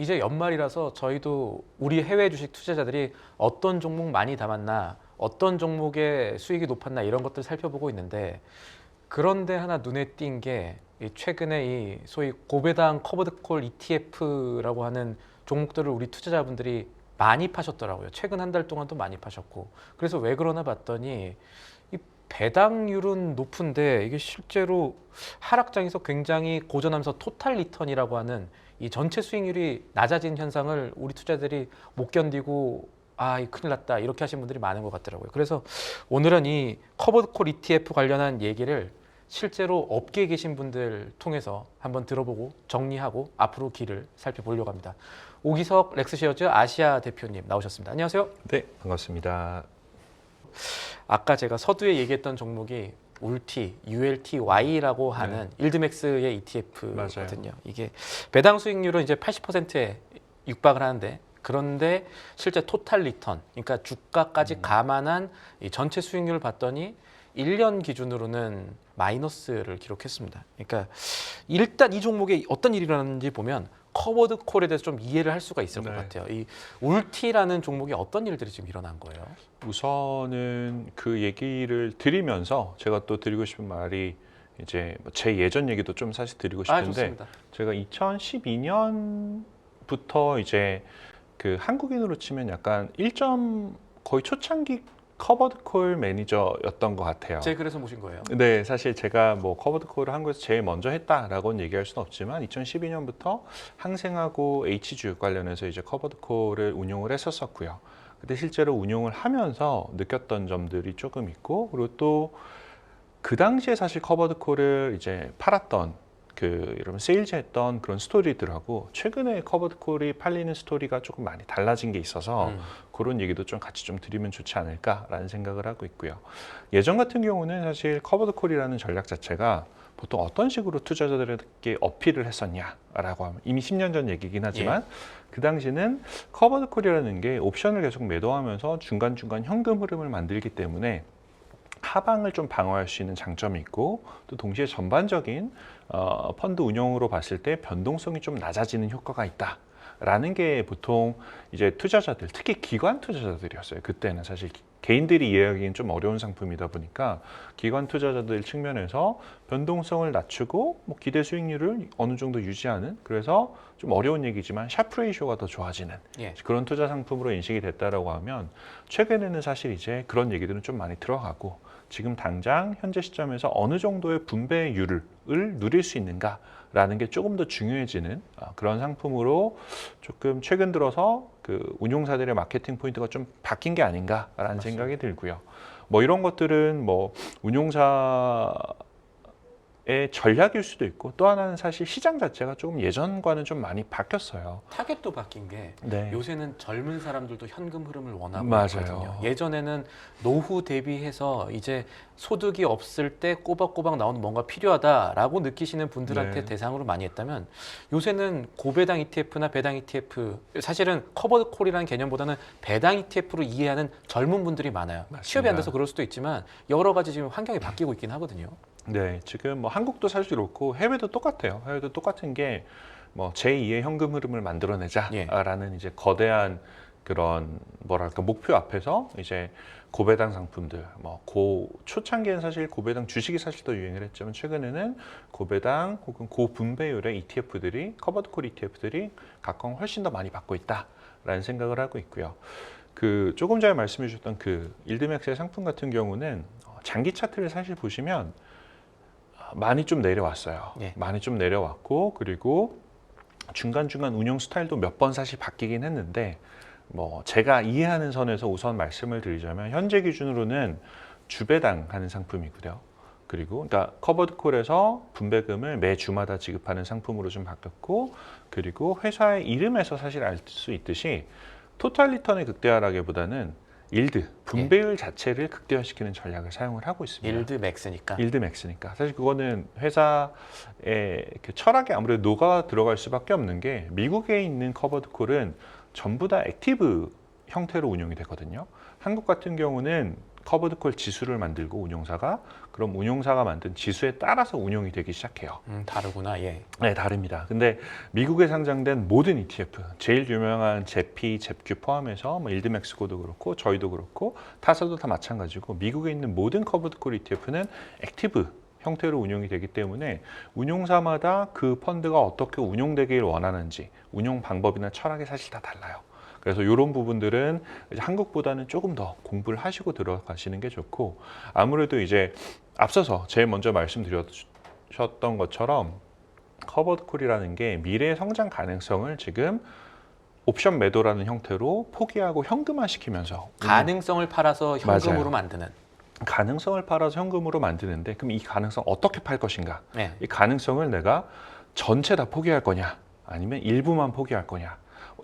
이제 연말이라서 저희도 우리 해외 주식 투자자들이 어떤 종목 많이 담았나, 어떤 종목의 수익이 높았나 이런 것들 살펴보고 있는데, 그런데 하나 눈에 띈 게 최근에 이 소위 고배당 커버드콜 ETF라고 하는 종목들을 우리 투자자분들이 많이 파셨더라고요. 최근 한 달 동안도 많이 파셨고. 그래서 왜 그러나 봤더니 이 배당률은 높은데 이게 실제로 하락장에서 굉장히 고전하면서 토탈 리턴이라고 하는 이 전체 수익률이 낮아진 현상을 우리 투자들이 못 견디고 이 큰일 났다 이렇게 하신 분들이 많은 것 같더라고요. 그래서 오늘은 이 커버드콜 ETF 관련한 얘기를 실제로 업계에 계신 분들 통해서 한번 들어보고 정리하고 앞으로 길을 살펴보려고 합니다. 오기석 렉스쉐어즈 아시아 대표님 나오셨습니다. 안녕하세요. 네, 반갑습니다. 아까 제가 서두에 얘기했던 종목이 울티, ULTY라고 하는 일드맥스의 ETF거든요. 이게 배당 수익률은 이제 80%에 육박을 하는데, 그런데 실제 토탈 리턴, 그러니까 주가까지 감안한 이 전체 수익률을 봤더니 1년 기준으로는 마이너스를 기록했습니다. 그러니까 일단 이 종목에 어떤 일이 일어났는지 보면 커버드 콜에 대해서 좀 이해를 할 수가 있을 것 같아요. 이 울티라는 종목에 어떤 일들이 지금 일어난 거예요? 우선은 그 얘기를 드리면서 제가 또 드리고 싶은 말이 이제 제 예전 얘기도 좀 사실 드리고 싶은데, 좋습니다. 제가 2012년부터 이제 그 한국인으로 치면 약간 1점 거의 초창기 커버드콜 매니저였던 것 같아요. 제가 그래서 모신 거예요. 네, 사실 제가 뭐 커버드콜을 한국에서 제일 먼저 했다라고는 얘기할 수는 없지만 2012년부터 항생하고 H주 관련해서 이제 커버드콜을 운용을 했었었고요. 근데 실제로 운용을 하면서 느꼈던 점들이 조금 있고, 그리고 또 그 당시에 사실 커버드콜을 이제 팔았던 여러분 세일즈했던 그런 스토리들하고 최근에 커버드콜이 팔리는 스토리가 조금 많이 달라진 게 있어서 그런 얘기도 좀 같이 좀 드리면 좋지 않을까라는 생각을 하고 있고요. 예전 같은 경우는 사실 커버드콜이라는 전략 자체가 보통 어떤 식으로 투자자들에게 어필을 했었냐라고 하면 이미 10년 전 얘기긴 하지만 그 당시는 커버드콜이라는 게 옵션을 계속 매도하면서 중간중간 현금 흐름을 만들기 때문에 하방을 좀 방어할 수 있는 장점이 있고, 또 동시에 전반적인 펀드 운용으로 봤을 때 변동성이 좀 낮아지는 효과가 있다라는 게 보통 이제 투자자들, 특히 기관 투자자들이었어요. 그때는 사실 개인들이 이해하기는 좀 어려운 상품이다 보니까 기관 투자자들 측면에서 변동성을 낮추고 뭐 기대 수익률을 어느 정도 유지하는, 그래서 좀 어려운 얘기지만 샤프 레이쇼가 더 좋아지는 그런 투자 상품으로 인식이 됐다라고 하면, 최근에는 사실 이제 그런 얘기들은 좀 많이 들어가고, 지금 당장 현재 시점에서 어느 정도의 분배율을 누릴 수 있는가라는 게 조금 더 중요해지는 그런 상품으로 조금 최근 들어서 그 운용사들의 마케팅 포인트가 좀 바뀐 게 아닌가라는 맞습니다. 생각이 들고요. 뭐 이런 것들은 뭐 운용사 전략일 수도 있고, 또 하나는 사실 시장 자체가 조금 예전과는 좀 많이 바뀌었어요. 타겟도 바뀐 게 요새는 젊은 사람들도 현금 흐름을 원하고 있거든요. 예전에는 노후 대비해서 이제 소득이 없을 때 꼬박꼬박 나오는 뭔가 필요하다라고 느끼시는 분들한테 대상으로 많이 했다면, 요새는 고배당 ETF나 배당 ETF, 사실은 커버드 콜이라는 개념보다는 배당 ETF로 이해하는 젊은 분들이 많아요. 맞습니다. 취업이 안 돼서 그럴 수도 있지만 여러 가지 지금 환경이 바뀌고 있긴 하거든요. 네, 지금 뭐 한국도 사실 그렇고 해외도 똑같아요. 해외도 똑같은 게 뭐 제2의 현금 흐름을 만들어내자라는 이제 거대한 그런 뭐랄까 목표 앞에서 이제 고배당 상품들, 뭐 초창기에는 사실 고배당 주식이 사실 더 유행을 했지만 최근에는 고배당 혹은 고분배율의 ETF들이, 커버드콜 ETF들이 각광 훨씬 더 많이 받고 있다라는 생각을 하고 있고요. 그 조금 전에 말씀해 주셨던 그 일드맥스의 상품 같은 경우는 장기 차트를 사실 보시면 많이 좀 내려왔어요. 많이 좀 내려왔고, 그리고 중간중간 운용 스타일도 몇 번 사실 바뀌긴 했는데, 뭐 제가 이해하는 선에서 우선 말씀을 드리자면 현재 기준으로는 주배당 하는 상품이고요. 그리고 그러니까 커버드콜에서 분배금을 매 주마다 지급하는 상품으로 좀 바뀌었고, 그리고 회사의 이름에서 사실 알 수 있듯이 토탈 리턴의 극대화라기보다는 일드, 분배율 자체를 극대화시키는 전략을 사용을 하고 있습니다. 일드 맥스니까. 일드 맥스니까. 사실 그거는 회사의 그 철학에 아무래도 녹아 들어갈 수밖에 없는 게, 미국에 있는 커버드콜은 전부 다 액티브 형태로 운영이 되거든요. 한국 같은 경우는 커버드콜 지수를 만들고 운용사가 그럼 운용사가 만든 지수에 따라서 운용이 되기 시작해요. 다르구나. 예. 네, 다릅니다. 근데 미국에 상장된 모든 ETF, 제일 유명한 제피, 잽큐 포함해서 뭐 일드맥스코도 그렇고 저희도 그렇고 타사도 다 마찬가지고 미국에 있는 모든 커버드콜 ETF는 액티브 형태로 운용이 되기 때문에 운용사마다 그 펀드가 어떻게 운용되길 원하는지 운용 방법이나 철학이 사실 다 달라요. 그래서 이런 부분들은 이제 한국보다는 조금 더 공부를 하시고 들어가시는 게 좋고 아무래도 이제 앞서서 제일 먼저 말씀드렸던 것처럼 커버드콜이라는 게 미래의 성장 가능성을 지금 옵션 매도라는 형태로 포기하고 현금화시키면서 가능성을 팔아서 현금으로 맞아요. 만드는. 가능성을 팔아서 현금으로 만드는데 그럼 이 가능성 어떻게 팔 것인가? 네. 이 가능성을 내가 전체 다 포기할 거냐? 아니면 일부만 포기할 거냐?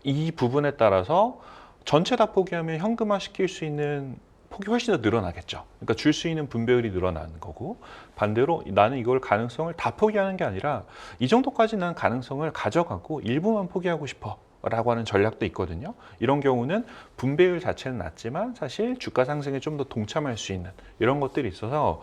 이 부분에 따라서 전체 다 포기하면 현금화 시킬 수 있는 폭이 훨씬 더 늘어나겠죠. 그러니까 줄 수 있는 분배율이 늘어나는 거고 반대로 나는 이걸 가능성을 다 포기하는 게 아니라 이 정도까지 난 가능성을 가져가고 일부만 포기하고 싶어 라고 하는 전략도 있거든요. 이런 경우는 분배율 자체는 낮지만 사실 주가 상승에 좀 더 동참할 수 있는 이런 것들이 있어서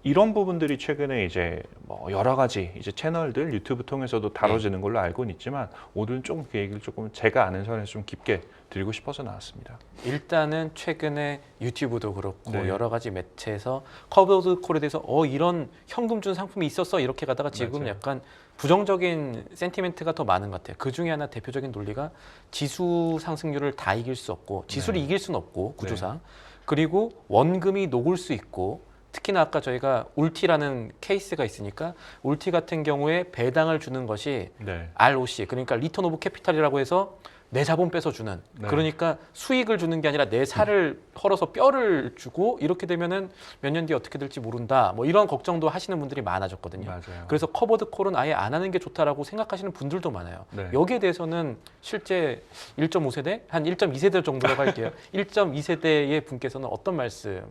이런 부분들이 최근에 이제 뭐 여러 가지 이제 채널들 유튜브 통해서도 다뤄지는 걸로 알고는 있지만 오늘은 조금 그 얘기를 조금 제가 아는 선에서 좀 깊게 드리고 싶어서 나왔습니다. 일단은 최근에 유튜브도 그렇고 네. 여러 가지 매체에서 커버드콜에 대해서 이런 현금 준 상품이 있었어 이렇게 가다가 지금 맞아요. 약간 부정적인 센티멘트가 더 많은 것 같아요. 그 중에 하나 대표적인 논리가 지수 상승률을 다 이길 수 없고 지수를 네. 이길 수는 없고 구조상 그리고 원금이 녹을 수 있고 특히나 아까 저희가 울티라는 케이스가 있으니까 울티 같은 경우에 배당을 주는 것이 네. ROC 그러니까 리턴 오브 캐피탈이라고 해서 내 자본 뺏어주는 네. 그러니까 수익을 주는 게 아니라 내 살을 헐어서 뼈를 주고 이렇게 되면은 몇 년 뒤에 어떻게 될지 모른다 뭐 이런 걱정도 하시는 분들이 많아졌거든요. 맞아요. 그래서 커버드 콜은 아예 안 하는 게 좋다라고 생각하시는 분들도 많아요. 네. 여기에 대해서는 실제 1.5세대 한 1.2세대 정도라고 할게요. 1.2세대의 분께서는 어떤 말씀을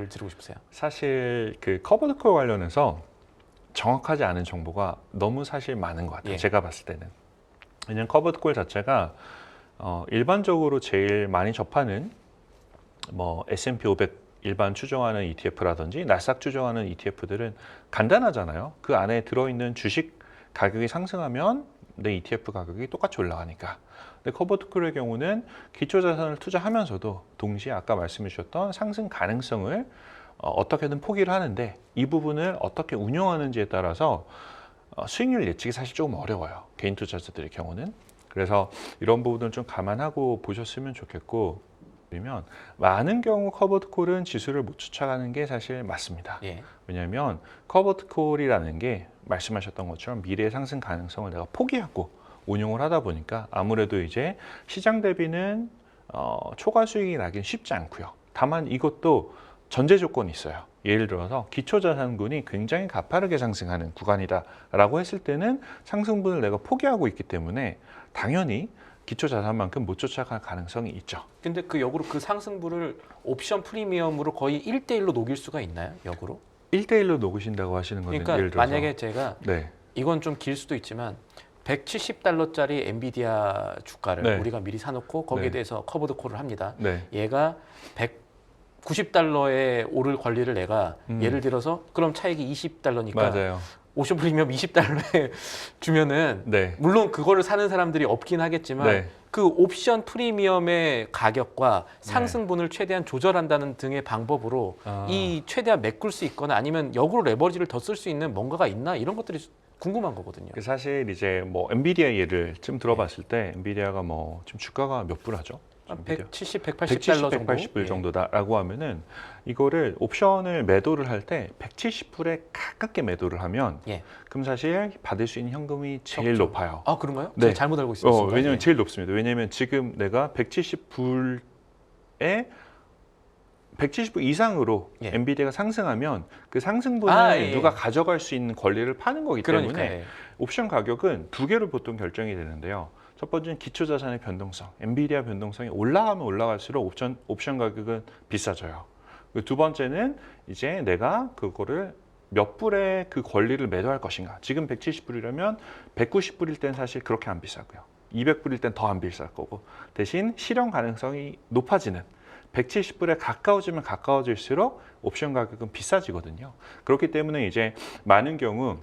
드리고 싶으세요? 사실 그 커버드콜 관련해서 정확하지 않은 정보가 너무 사실 많은 것 같아요. 예. 제가 봤을 때는. 왜냐면 커버드콜 자체가 일반적으로 제일 많이 접하는 뭐 S&P 500 일반 추정하는 ETF라든지 나스닥 추정하는 ETF들은 간단하잖아요. 그 안에 들어있는 주식 가격이 상승하면 내 ETF 가격이 똑같이 올라가니까. 근데 커버드콜의 경우는 기초자산을 투자하면서도 동시에 아까 말씀해 주셨던 상승 가능성을 어떻게든 포기를 하는데 이 부분을 어떻게 운영하는지에 따라서 수익률 예측이 사실 조금 어려워요. 개인 투자자들의 경우는. 그래서 이런 부분을 좀 감안하고 보셨으면 좋겠고 그러면 많은 경우 커버드콜은 지수를 못 쫓아가는 게 사실 맞습니다. 예. 왜냐하면 커버드콜이라는 게 말씀하셨던 것처럼 미래의 상승 가능성을 내가 포기하고 운용을 하다 보니까 아무래도 이제 시장 대비는 초과 수익이 나긴 쉽지 않고요. 다만 이것도 전제 조건이 있어요. 예를 들어서 기초자산군이 굉장히 가파르게 상승하는 구간이다라고 했을 때는 상승분을 내가 포기하고 있기 때문에 당연히 기초자산만큼 못 쫓아갈 가능성이 있죠. 근데 그 역으로 그 상승분을 옵션 프리미엄으로 거의 1대1로 녹일 수가 있나요? 역으로? 1대1로 녹으신다고 하시는 거는 그러니까 예를 들어서 만약에 제가 네. 이건 좀 길 수도 있지만 170달러짜리 엔비디아 주가를 네. 우리가 미리 사놓고 거기에 네. 대해서 커버드 콜을 합니다. 네. 얘가 190달러에 오를 권리를 내가 예를 들어서 그럼 차익이 20달러니까 맞아요. 옵션 프리미엄 20달러에 주면은 네. 물론 그거를 사는 사람들이 없긴 하겠지만 네. 그 옵션 프리미엄의 가격과 상승분을 최대한 조절한다는 등의 방법으로 이 최대한 메꿀 수 있거나 아니면 역으로 레버리지를 더 쓸 수 있는 뭔가가 있나 이런 것들이 궁금한 거거든요. 사실 이제 뭐 엔비디아 예를 좀 들어봤을 때 엔비디아가 뭐 지금 주가가 몇 불 하죠? 한 엔비디아? 170, 180달러 정도. 170, 180불 예. 정도다라고 하면은 이거를 옵션을 매도를 할 때 170불에 가깝게 매도를 하면 예. 그럼 사실 받을 수 있는 현금이 제일 적죠. 높아요. 아 그런가요? 네. 제가 잘못 알고 있었습니다. 왜냐면 예. 제일 높습니다. 왜냐면 지금 내가 170불에 170불 이상으로 예. 엔비디아가 상승하면 그 상승분을 예. 누가 가져갈 수 있는 권리를 파는 거기 그러니까 때문에 예. 옵션 가격은 두 개로 보통 결정이 되는데요. 첫 번째는 기초자산의 변동성, 엔비디아 변동성이 올라가면 올라갈수록 옵션 가격은 비싸져요. 두 번째는 이제 내가 그거를 몇 불에 그 권리를 매도할 것인가. 지금 170불이라면 190불일 땐 사실 그렇게 안 비싸고요. 200불일 땐 더 안 비쌀 거고 대신 실현 가능성이 높아지는 170불에 가까워지면 가까워질수록 옵션 가격은 비싸지거든요. 그렇기 때문에 이제 많은 경우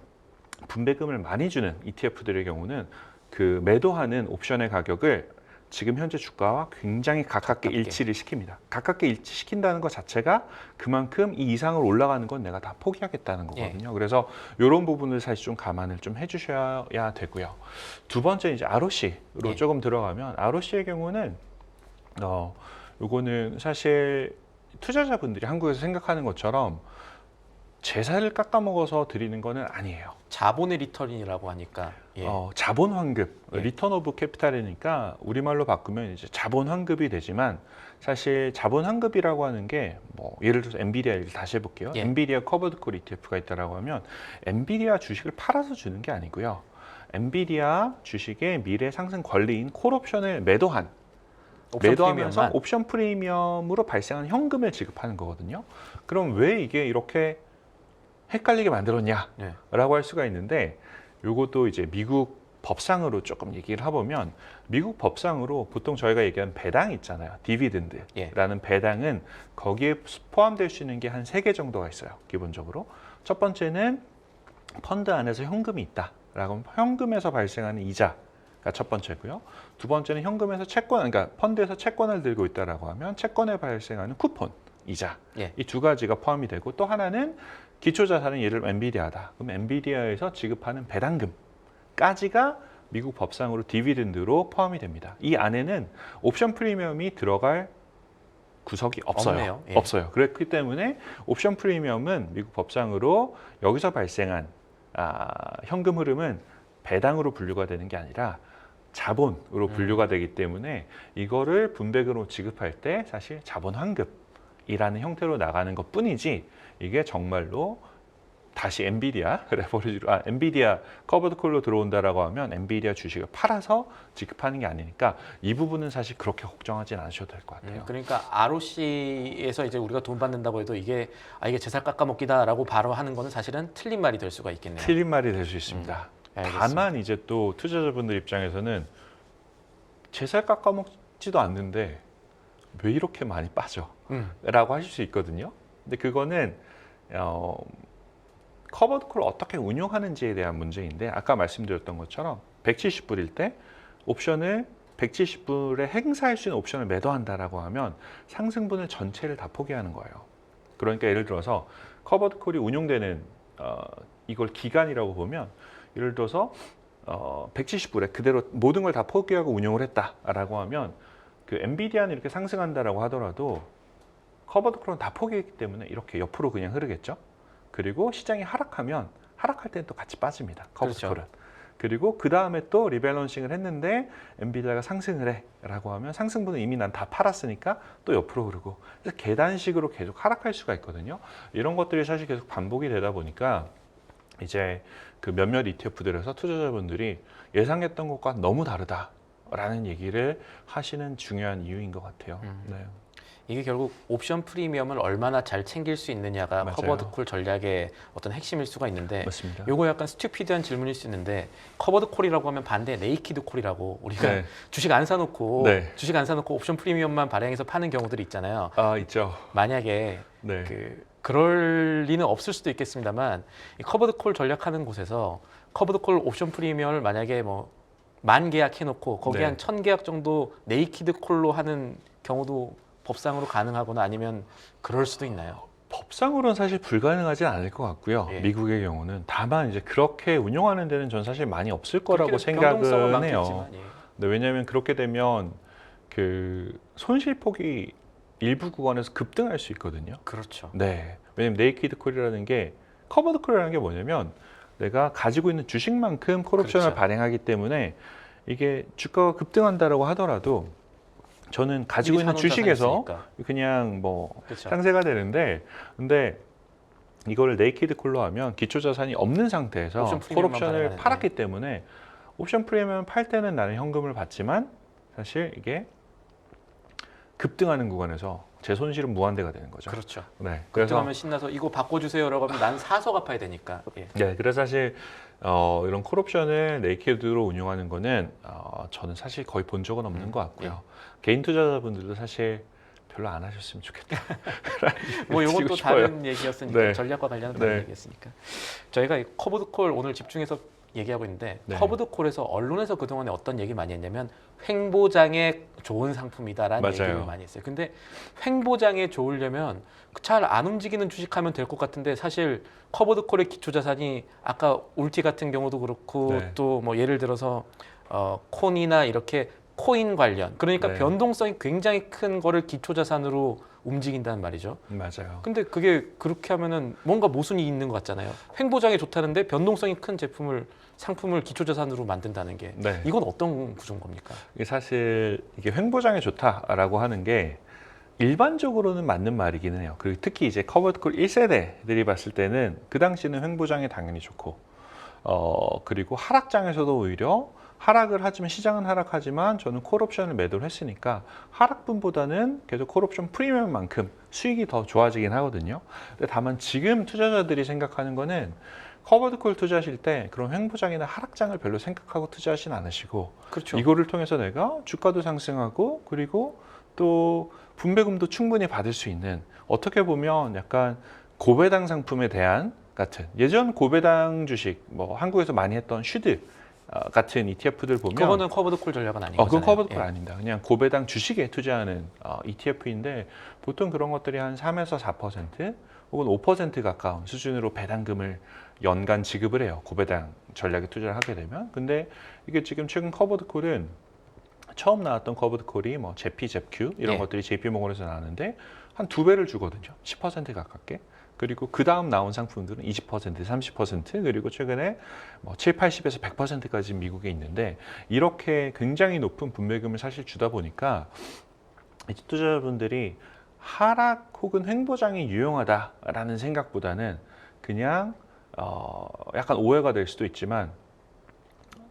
분배금을 많이 주는 ETF들의 경우는 그 매도하는 옵션의 가격을 지금 현재 주가와 굉장히 가깝게 일치를 시킵니다. 가깝게 일치시킨다는 것 자체가 그만큼 이 이상을 올라가는 건 내가 다 포기하겠다는 거거든요. 그래서 이런 부분을 사실 좀 감안을 좀 해주셔야 되고요. 두 번째 이제 ROC로 조금 들어가면 ROC의 경우는 요거는 사실 투자자분들이 한국에서 생각하는 것처럼 재산을 깎아먹어서 드리는 거는 아니에요. 자본의 리턴이라고 하니까 자본 환급, 예. 리턴 오브 캐피탈이니까 우리말로 바꾸면 이제 자본 환급이 되지만 사실 자본 환급이라고 하는 게 뭐 예를 들어서 엔비디아를 다시 해볼게요. 예. 엔비디아 커버드 콜 ETF가 있다라고 하면 엔비디아 주식을 팔아서 주는 게 아니고요. 엔비디아 주식의 미래 상승 권리인 콜옵션을 매도하면서 프리미엄만. 옵션 프리미엄으로 발생한 현금을 지급하는 거거든요. 그럼 왜 이게 이렇게 헷갈리게 만들었냐라고 예. 할 수가 있는데 요것도 이제 미국 법상으로 조금 얘기를 해보면 미국 법상으로 보통 저희가 얘기하는 배당 있잖아요. 디비든드라는 배당은 거기에 포함될 수 있는 게 한 3개 정도가 있어요. 기본적으로. 첫 번째는 펀드 안에서 현금이 있다라고 하면 현금에서 발생하는 이자가 첫 번째고요. 두 번째는 현금에서 채권, 그러니까 펀드에서 채권을 들고 있다라고 하면 채권에 발생하는 쿠폰, 이자. 이 두 가지가 포함이 되고 또 하나는 기초자산은 예를 들면 엔비디아다. 그럼 엔비디아에서 지급하는 배당금까지가 미국 법상으로 디비den드로 포함이 됩니다. 이 안에는 옵션 프리미엄이 들어갈 구석이 없어요. 없네요. 예. 없어요. 그렇기 때문에 옵션 프리미엄은 미국 법상으로 여기서 발생한 현금 흐름은 배당으로 분류가 되는 게 아니라 자본으로 분류가 되기 때문에 이거를 분배금으로 지급할 때 사실 자본 환급이라는 형태로 나가는 것 뿐이지 이게 정말로 다시 엔비디아 레버리지로 엔비디아 커버드 콜로 들어온다라고 하면 엔비디아 주식을 팔아서 지급하는 게 아니니까 이 부분은 사실 그렇게 걱정하진 않으셔도 될 것 같아요. 그러니까 ROC에서 이제 우리가 돈 받는다고 해도 이게 재산 깎아먹기다라고 바로 하는 거는 사실은 틀린 말이 될 수가 있겠네요. 틀린 말이 될 수 있습니다. 다만 이제 또 투자자분들 입장에서는 재산 깎아먹지도 않는데 왜 이렇게 많이 빠져? 라고 하실 수 있거든요. 근데 그거는 커버드 콜을 어떻게 운용하는지에 대한 문제인데 아까 말씀드렸던 것처럼 170불일 때 옵션을 170불에 행사할 수 있는 옵션을 매도한다라고 하면 상승분을 전체를 다 포기하는 거예요. 그러니까 예를 들어서 커버드 콜이 운용되는 이걸 기간이라고 보면 예를 들어서 170불에 그대로 모든 걸 다 포기하고 운용을 했다라고 하면 그 엔비디아는 이렇게 상승한다라고 하더라도 커버드 콜은 다 포기했기 때문에 이렇게 옆으로 그냥 흐르겠죠. 그리고 시장이 하락하면 하락할 때는 또 같이 빠집니다. 커버드 콜은. 그리고 그 다음에 또 리밸런싱을 했는데 엔비디아가 상승을 해라고 하면 상승분은 이미 난 다 팔았으니까 또 옆으로 흐르고 그래서 계단식으로 계속 하락할 수가 있거든요. 이런 것들이 사실 계속 반복이 되다 보니까 이제 그 몇몇 ETF들에서 투자자분들이 예상했던 것과 너무 다르다라는 얘기를 하시는 중요한 이유인 것 같아요. 네. 이게 결국 옵션 프리미엄을 얼마나 잘 챙길 수 있느냐가 맞아요. 커버드 콜 전략의 어떤 핵심일 수가 있는데 맞습니다. 요거 약간 스튜피드한 질문일 수 있는데 커버드 콜이라고 하면 반대 네이키드 콜이라고 우리가 주식 안 사놓고 옵션 프리미엄만 발행해서 파는 경우들이 있잖아요. 있죠. 만약에 그럴 리는 없을 수도 있겠습니다만 이 커버드 콜 전략하는 곳에서 커버드 콜 옵션 프리미엄을 만약에 뭐 10,000 계약 해놓고 거기에 한 1,000 계약 정도 네이키드 콜로 하는 경우도 법상으로 가능하거나 아니면 그럴 수도 있나요? 법상으로는 사실 불가능하진 않을 것 같고요. 미국의 경우는 다만 이제 그렇게 운용하는 데는 전 사실 많이 없을 거라고 생각은 해요. 네, 왜냐하면 그렇게 되면 그 손실폭이 일부 구간에서 급등할 수 있거든요. 그렇죠. 네, 왜냐면 네이키드 콜이라는 게 커버드 콜이라는 게 뭐냐면 내가 가지고 있는 주식만큼 콜옵션을 발행하기 때문에 이게 주가가 급등한다라고 하더라도 저는 가지고 있는 주식에서 그냥 뭐 상세가 되는데 근데 이거를 네이키드 콜로 하면 기초자산이 없는 상태에서 콜옵션을 팔았기 때문에 옵션 프리미엄 팔 때는 나는 현금을 받지만 사실 이게 급등하는 구간에서 제 손실은 무한대가 되는 거죠. 그렇죠. 네. 급등하면 신나서 이거 바꿔주세요라고 하면 난 사서 갚아야 되니까. 네, 그래서 사실 이런 콜옵션을 네이키드로 운용하는 거는 저는 사실 거의 본 적은 없는 것 같고요. 개인 투자자분들도 사실 별로 안 하셨으면 좋겠다. 뭐 이건 드리고 또 싶어요. 다른 얘기였으니까 네. 전략과 관련된 네. 다른 얘기였으니까 저희가 이 커브드 콜 오늘 집중해서 얘기하고 있는데 네. 커브드 콜에서 언론에서 그동안에 어떤 얘기 많이 했냐면 횡보장에 좋은 상품이다라는 맞아요. 얘기를 많이 했어요. 근데 횡보장에 좋으려면 잘 안 움직이는 주식하면 될 것 같은데 사실 커브드 콜의 기초 자산이 아까 울티 같은 경우도 그렇고 네. 또 뭐 예를 들어서 콘이나 이렇게 코인 관련 그러니까 네. 변동성이 굉장히 큰 거를 기초 자산으로 움직인다는 말이죠. 맞아요. 근데 그게 그렇게 하면은 뭔가 모순이 있는 것 같잖아요. 횡보장이 좋다는데 변동성이 큰 상품을 기초 자산으로 만든다는 게 네. 이건 어떤 구조인 겁니까? 이게 사실 이게 횡보장에 좋다라고 하는 게 일반적으로는 맞는 말이기는 해요. 그리고 특히 이제 커버드콜 1세대들이 봤을 때는 그 당시는 횡보장이 당연히 좋고 그리고 하락장에서도 오히려 하락을 하지만 시장은 하락하지만 저는 콜옵션을 매도를 했으니까 하락분보다는 계속 콜옵션 프리미엄만큼 수익이 더 좋아지긴 하거든요. 근데 다만 지금 투자자들이 생각하는 거는 커버드콜 투자하실 때 그런 횡보장이나 하락장을 별로 생각하고 투자하진 않으시고 그렇죠. 이거를 통해서 내가 주가도 상승하고 그리고 또 분배금도 충분히 받을 수 있는 어떻게 보면 약간 고배당 상품에 대한 같은 예전 고배당 주식 뭐 한국에서 많이 했던 슈드 같은 ETF들 보면 그거는 커버드 콜 전략은 아닌 거잖아요. 그건 커버드콜 예. 아닙니다. 그냥 고배당 주식에 투자하는 ETF인데 보통 그런 것들이 한 3에서 4% 혹은 5% 가까운 수준으로 배당금을 연간 지급을 해요. 고배당 전략에 투자를 하게 되면. 근데 이게 지금 최근 커버드콜은 처음 나왔던 커버드콜이 뭐 제피, 잽큐 이런 예. 것들이 JP모건에서 나왔는데 한 2배를 주거든요. 10% 가깝게. 그리고 그 다음 나온 상품들은 20%, 30% 그리고 최근에 뭐 7, 80에서 100%까지 미국에 있는데 이렇게 굉장히 높은 분배금을 사실 주다 보니까 이제 투자자분들이 하락 혹은 횡보장이 유용하다라는 생각보다는 그냥 약간 오해가 될 수도 있지만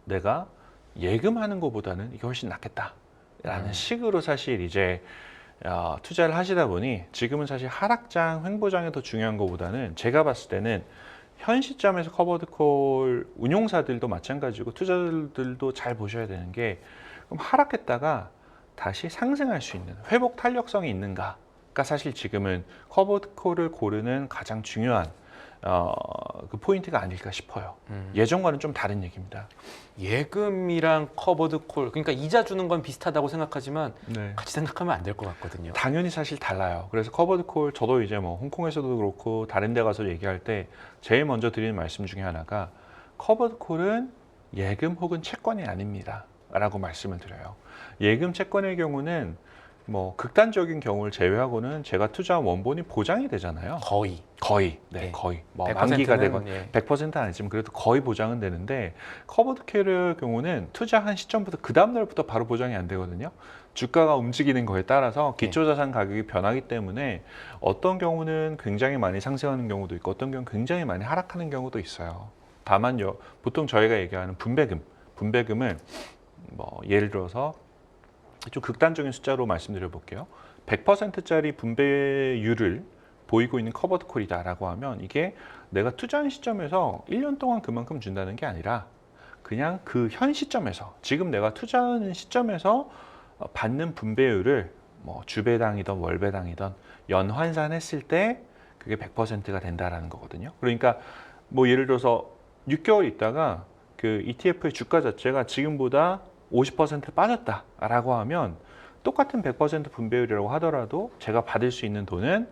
내가 예금하는 것보다는 이게 훨씬 낫겠다라는 식으로 사실 이제 투자를 하시다 보니 지금은 사실 하락장, 횡보장이 더 중요한 것보다는 제가 봤을 때는 현 시점에서 커버드콜 운용사들도 마찬가지고 투자자들도 잘 보셔야 되는 게 그럼 하락했다가 다시 상승할 수 있는 회복 탄력성이 있는가가 사실 지금은 커버드콜을 고르는 가장 중요한 그 포인트가 아닐까 싶어요. 예전과는 좀 다른 얘기입니다. 예금이랑 커버드 콜 그러니까 이자 주는 건 비슷하다고 생각하지만 네. 같이 생각하면 안 될 것 같거든요. 당연히 사실 달라요. 그래서 커버드콜 저도 이제 뭐 홍콩에서도 그렇고 다른 데 가서 얘기할 때 제일 먼저 드리는 말씀 중에 하나가 커버드콜은 예금 혹은 채권이 아닙니다 라고 말씀을 드려요. 예금 채권의 경우는 뭐 극단적인 경우를 제외하고는 제가 투자한 원본이 보장이 되잖아요. 거의 네, 예. 거의 뭐 100%는, 만기가 되건 예. 100%는 아니지만 그래도 거의 보장은 되는데 커버드콜의 경우는 투자한 시점부터 그 다음 날부터 바로 보장이 안 되거든요. 주가가 움직이는 거에 따라서 기초자산 가격이 변하기 때문에 어떤 경우는 굉장히 많이 상승하는 경우도 있고 어떤 경우는 굉장히 많이 하락하는 경우도 있어요. 다만요, 보통 저희가 얘기하는 분배금을 뭐 예를 들어서 좀 극단적인 숫자로 말씀드려 볼게요. 100%짜리 분배율을 보이고 있는 커버드콜이다라고 하면 이게 내가 투자한 시점에서 1년 동안 그만큼 준다는 게 아니라 그냥 그 현 시점에서 지금 내가 투자하는 시점에서 받는 분배율을 뭐 주배당이든 월배당이든 연환산했을 때 그게 100%가 된다라는 거거든요. 그러니까 뭐 예를 들어서 6개월 있다가 그 ETF의 주가 자체가 지금보다 50% 빠졌다라고 하면 똑같은 100% 분배율이라고 하더라도 제가 받을 수 있는 돈은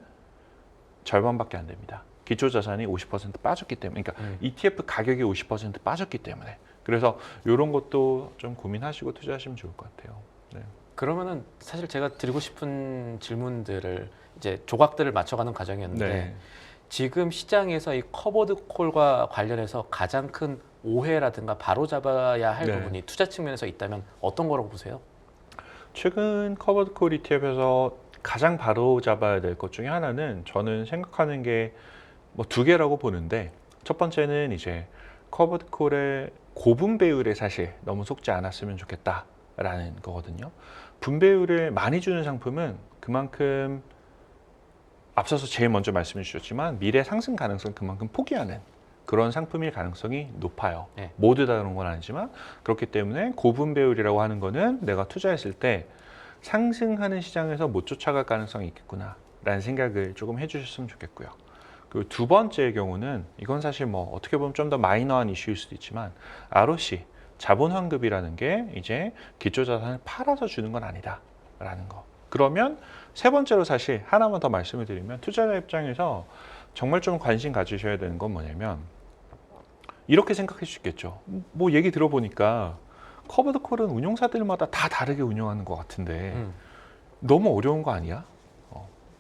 절반밖에 안 됩니다. 기초 자산이 50% 빠졌기 때문에, 그러니까 ETF 가격이 50% 빠졌기 때문에. 그래서 이런 것도 좀 고민하시고 투자하시면 좋을 것 같아요. 네. 그러면은 사실 제가 드리고 싶은 질문들을 이제 조각들을 맞춰가는 과정이었는데 네. 지금 시장에서 이 커버드 콜과 관련해서 가장 큰 오해라든가 바로잡아야 할 네. 부분이 투자 측면에서 있다면 어떤 거라고 보세요? 최근 커버드콜 ETF에서 가장 바로 잡아야 될 것 중에 하나는 저는 생각하는 게 뭐 2개라고 보는데 첫 번째는 이제 커버드콜의 고분배율에 사실 너무 속지 않았으면 좋겠다라는 거거든요. 분배율을 많이 주는 상품은 그만큼 앞서서 제일 먼저 말씀해 주셨지만 미래 상승 가능성 그만큼 포기하는 그런 상품일 가능성이 높아요. 네. 모두 다 그런 건 아니지만 그렇기 때문에 고분배율이라고 하는 거는 내가 투자했을 때 상승하는 시장에서 못 쫓아갈 가능성이 있겠구나라는 생각을 조금 해주셨으면 좋겠고요. 그리고 두 번째의 경우는 이건 사실 뭐 어떻게 보면 좀 더 마이너한 이슈일 수도 있지만 ROC 자본 환급이라는 게 이제 기초자산을 팔아서 주는 건 아니다라는 거. 그러면 세 번째로 사실 하나만 더 말씀을 드리면 투자자 입장에서 정말 좀 관심 가지셔야 되는 건 뭐냐면 이렇게 생각할 수 있겠죠. 뭐 얘기 들어보니까 커버드콜은 운용사들마다 다 다르게 운영하는 것 같은데 너무 어려운 거 아니야?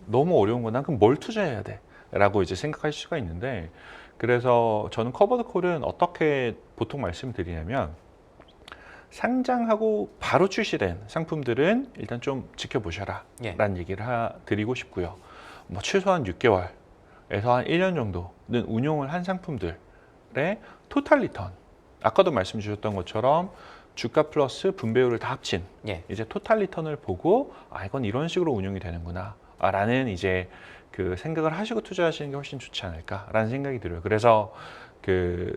너무 어려운 거 난 그럼 뭘 투자해야 돼? 라고 이제 생각할 수가 있는데 그래서 저는 커버드콜은 어떻게 보통 말씀드리냐면 상장하고 바로 출시된 상품들은 일단 좀 지켜보셔라 예. 라는 얘기를 드리고 싶고요. 뭐 최소한 6개월에서 한 1년 정도는 운용을 한 상품들의 토탈 리턴 아까도 말씀 주셨던 것처럼 주가 플러스 분배율을 다 합친 예. 이제 토탈 리턴을 보고 아 이건 이런 식으로 운용이 되는구나 라는 이제 그 생각을 하시고 투자하시는 게 훨씬 좋지 않을까라는 생각이 들어요. 그래서 그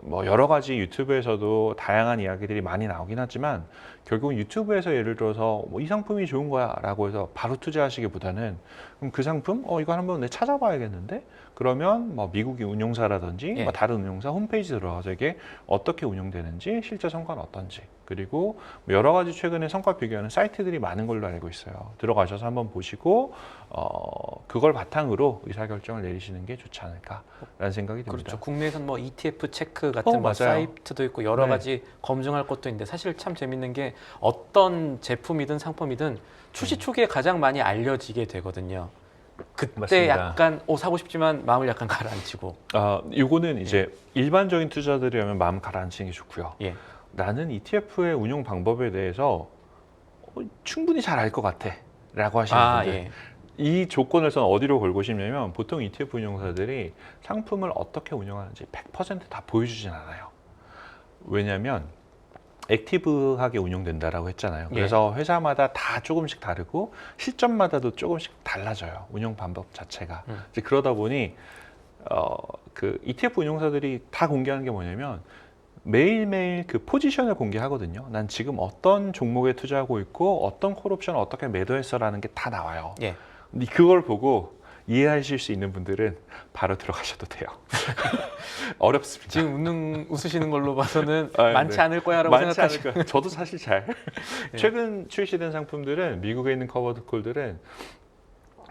뭐 여러 가지 유튜브에서도 다양한 이야기들이 많이 나오긴 하지만 결국은 유튜브에서 예를 들어서 뭐 이 상품이 좋은 거야라고 해서 바로 투자하시기보다는 그럼 그 상품 이거 한번 내가 찾아봐야겠는데 그러면 뭐 미국의 운용사라든지 예. 뭐 다른 운용사 홈페이지 들어가서 이게 어떻게 운용되는지 실제 성과는 어떤지 그리고 뭐 여러 가지 최근에 성과 비교하는 사이트들이 많은 걸로 알고 있어요. 들어가셔서 한번 보시고 그걸 바탕으로 의사결정을 내리시는 게 좋지 않을까라는 생각이 듭니다. 그렇죠. 국내에서는 뭐 ETF 체크 같은 뭐 맞아요. 사이트도 있고 여러 네. 가지 검증할 것도 있는데 사실 참 재밌는 게 어떤 제품이든 상품이든 출시 초기에 가장 많이 알려지게 되거든요. 그때 맞습니다. 약간 사고 싶지만 마음을 약간 가라앉히고. 요거는 이제 일반적인 투자들이라면 마음 가라앉히는 게 좋고요. 예. 나는 ETF의 운용 방법에 대해서 충분히 잘 알 것 같아 라고 하시는 분들 예. 이 조건에서는 어디로 걸고 싶냐면 보통 ETF 운용사들이 상품을 어떻게 운영하는지 100%다 보여주진 않아요. 왜냐하면 액티브하게 운영된다라고 했잖아요. 예. 그래서 회사마다 다 조금씩 다르고 시점마다도 조금씩 달라져요. 운영 방법 자체가. 이제 그러다 보니 그 ETF 운용사들이 다 공개하는 게 뭐냐면 매일매일 그 포지션을 공개하거든요. 난 지금 어떤 종목에 투자하고 있고 어떤 콜옵션을 어떻게 매도했어라는 게 다 나와요. 예. 근데 그걸 보고 이해하실 수 있는 분들은 바로 들어가셔도 돼요. 어렵습니다. 지금 웃으시는 걸로 봐서는 네. 많지 않을 거야라고 많지 생각하시고. 않을까. 저도 사실 잘. 예. 최근 출시된 상품들은 미국에 있는 커버드콜들은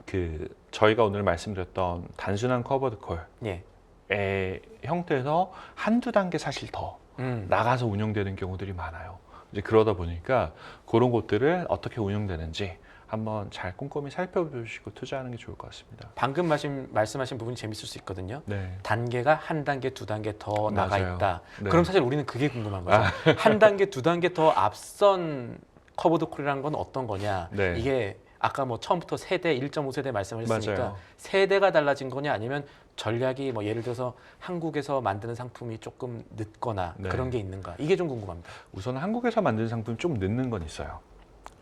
그 저희가 오늘 말씀드렸던 단순한 커버드콜의 예. 형태에서 한두 단계 사실 더 나가서 운영되는 경우들이 많아요. 이제 그러다 보니까 그런 것들을 어떻게 운영되는지 한번 잘 꼼꼼히 살펴보시고 투자하는 게 좋을 것 같습니다. 방금 말씀하신 부분이 재밌을 수 있거든요. 네. 단계가 한 단계, 두 단계 더 나가 맞아요. 있다. 네. 그럼 사실 우리는 그게 궁금한 거죠. 한 단계, 두 단계 더 앞선 커버드 콜이라는 건 어떤 거냐? 네. 이게 아까 뭐 처음부터 세대, 1.5세대 말씀하셨으니까 맞아요. 세대가 달라진 거냐 아니면 전략이 뭐 예를 들어서 한국에서 만드는 상품이 조금 늦거나 네. 그런 게 있는가? 이게 좀 궁금합니다. 우선 한국에서 만든 상품이 좀 늦는 건 있어요.